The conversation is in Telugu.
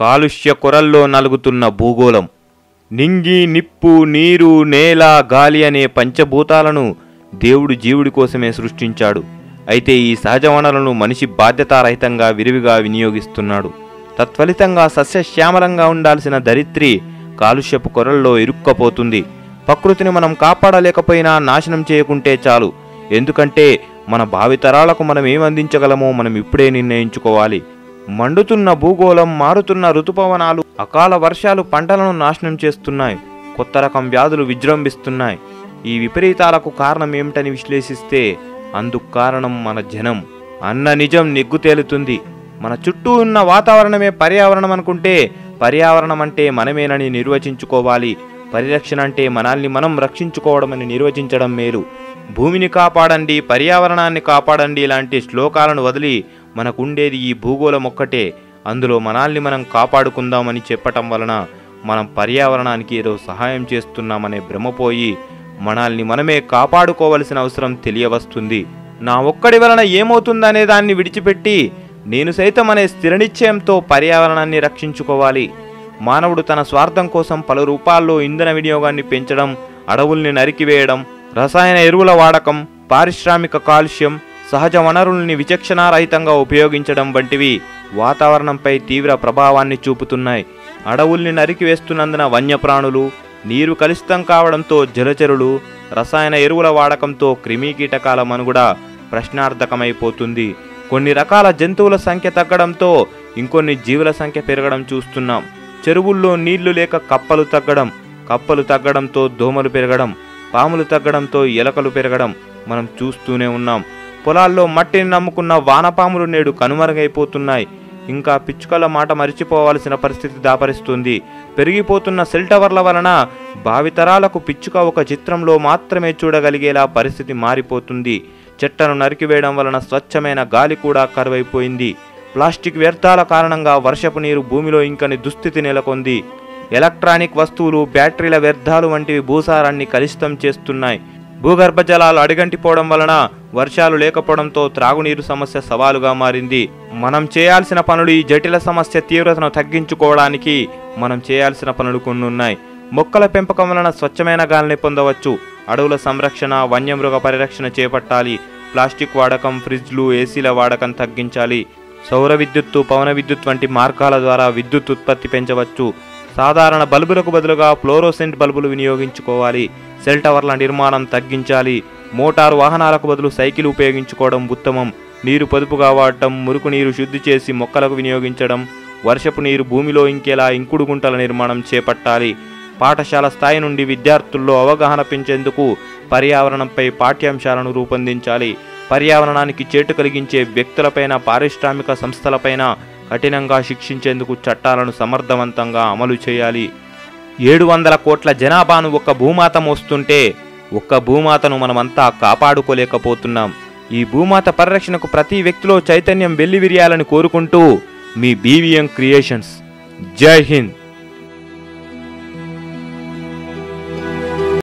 కాలుష్య కొరల్లో నలుగుతున్న భూగోళం. నింగి, నిప్పు, నీరు, నేల, గాలి అనే పంచభూతాలను దేవుడు జీవుడి కోసమే సృష్టించాడు. అయితే ఈ సహజ వనరులను మనిషి బాధ్యతారహితంగా విరివిగా వినియోగిస్తున్నాడు. తత్ఫలితంగా సస్యశ్యామలంగా ఉండాల్సిన ధరిత్రి కాలుష్యపు కొరల్లో ఇరుక్కపోతుంది. ప్రకృతిని మనం కాపాడలేకపోయినా నాశనం చేయకుంటే చాలు. ఎందుకంటే మన భావితరాలకు మనం ఏం అందించగలమో మనం ఇప్పుడే నిర్ణయించుకోవాలి. మండుతున్న భూగోళం, మారుతున్న ఋతుపవనాలు, అకాల వర్షాలు పంటలను నాశనం చేస్తున్నాయి. కొత్త రకం వ్యాధులు విజృంభిస్తున్నాయి. ఈ విపరీతాలకు కారణం ఏమిటని విశ్లేషిస్తే అందుకు కారణం మన జనం అన్న నిజం నిగ్గు తేలుతుంది. మన చుట్టూ ఉన్న వాతావరణమే పర్యావరణం అనుకుంటే పర్యావరణం అంటే మనమేనని నిర్వచించుకోవాలి. పరిరక్షణ అంటే మనల్ని మనం రక్షించుకోవడమని నిర్వచించడం మేలు. భూమిని కాపాడండి, పర్యావరణాన్ని కాపాడండి లాంటి శ్లోకాలను వదిలి మనకుండేది ఈ భూగోళం ఒక్కటే. అందులో మనల్ని మనం కాపాడుకుందామని చెప్పటం వలన మనం పర్యావరణానికి ఏదో సహాయం చేస్తున్నామనే భ్రమపోయి మనల్ని మనమే కాపాడుకోవలసిన అవసరం తెలియవస్తుంది. నా ఒక్కడి వలన ఏమవుతుందనే దాన్ని విడిచిపెట్టి నేను సైతం అనే స్థిర నిశ్చయంతో పర్యావరణాన్ని రక్షించుకోవాలి. మానవుడు తన స్వార్థం కోసం పలు రూపాల్లో ఇంధన వినియోగాన్ని పెంచడం, అడవుల్ని నరికివేయడం, రసాయన ఎరువుల వాడకం, పారిశ్రామిక కాలుష్యం, సహజ వనరుల్ని విచక్షణారహితంగా ఉపయోగించడం వంటివి వాతావరణంపై తీవ్ర ప్రభావాన్ని చూపుతున్నాయి. అడవుల్ని నరికివేస్తున్నందున వన్యప్రాణులు, నీరు కలుషితం కావడంతో జలచరులు, రసాయన ఎరువుల వాడకంతో క్రిమికీటకాల మనుగడ ప్రశ్నార్థకమైపోతుంది. కొన్ని రకాల జంతువుల సంఖ్య తగ్గడంతో ఇంకొన్ని జీవుల సంఖ్య పెరగడం చూస్తున్నాం. చెరువుల్లో నీళ్లు లేక కప్పలు తగ్గడంతో దోమలు పెరగడం, పాములు తగ్గడంతో ఎలకలు పెరగడం మనం చూస్తూనే ఉన్నాం. పొలాల్లో మట్టిని నమ్ముకున్న వానపాములు నేడు కనుమరుగైపోతున్నాయి. ఇంకా పిచ్చుకల మాట మరిచిపోవాల్సిన పరిస్థితి దాపరిస్తుంది. పెరిగిపోతున్న సెల్ టవర్ల వలన భావితరాలకు పిచ్చుక ఒక చిత్రంలో మాత్రమే చూడగలిగేలా పరిస్థితి మారిపోతుంది. చెట్లను నరికివేయడం వలన స్వచ్ఛమైన గాలి కూడా కరువైపోయింది. ప్లాస్టిక్ వ్యర్థాల కారణంగా వర్షపు నీరు భూమిలో ఇంకని దుస్థితి నెలకొంది. ఎలక్ట్రానిక్ వస్తువులు, బ్యాటరీల వ్యర్థాలు వంటివి భూసారాన్ని కలుషితం చేస్తున్నాయి. భూగర్భ జలాలు అడుగంటిపోవడం వలన వర్షాలు లేకపోవడంతో త్రాగునీరు సమస్య సవాలుగా మారింది. మనం చేయాల్సిన పనులు, ఈ జటిల సమస్య తీవ్రతను తగ్గించుకోవడానికి మనం చేయాల్సిన పనులు కొన్ని ఉన్నాయి. మొక్కల పెంపకం వలన స్వచ్ఛమైన గాలిని పొందవచ్చు. అడవుల సంరక్షణ, వన్యమృగ పరిరక్షణ చేపట్టాలి. ప్లాస్టిక్ వాడకం, ఫ్రిడ్జ్లు, ఏసీల వాడకం తగ్గించాలి. సౌర విద్యుత్తు, పవన విద్యుత్ వంటి మార్గాల ద్వారా విద్యుత్ ఉత్పత్తి పెంచవచ్చు. సాధారణ బల్బులకు బదులుగా ఫ్లోరోసెంట్ బల్బులు వినియోగించుకోవాలి. సెల్ టవర్ల నిర్మాణం తగ్గించాలి. మోటారు వాహనాలకు బదులు సైకిల్ ఉపయోగించుకోవడం ఉత్తమం. నీరు పొదుపుగా వాడటం, మురుకు నీరు శుద్ధి చేసి మొక్కలకు వినియోగించడం, వర్షపు నీరు భూమిలో ఇంకేలా ఇంకుడు గుంటల నిర్మాణం చేపట్టాలి. పాఠశాల స్థాయి నుండి విద్యార్థుల్లో అవగాహన పెంచేందుకు పర్యావరణంపై పాఠ్యాంశాలను రూపొందించాలి. పర్యావరణానికి చేటు కలిగించే వ్యక్తులపైన, పారిశ్రామిక సంస్థలపైన కఠినంగా శిక్షించేందుకు చట్టాలను సమర్థవంతంగా అమలు చేయాలి. 700 కోట్ల జనాభాను ఒక్క భూమాత మోస్తుంటే ఒక్క భూమాతను మనమంతా కాపాడుకోలేకపోతున్నాం. ఈ భూమాత పరిరక్షణకు ప్రతి వ్యక్తిలో చైతన్యం వెల్లివిరియాలని కోరుకుంటూ మీ BVM క్రియేషన్స్. జై హింద్.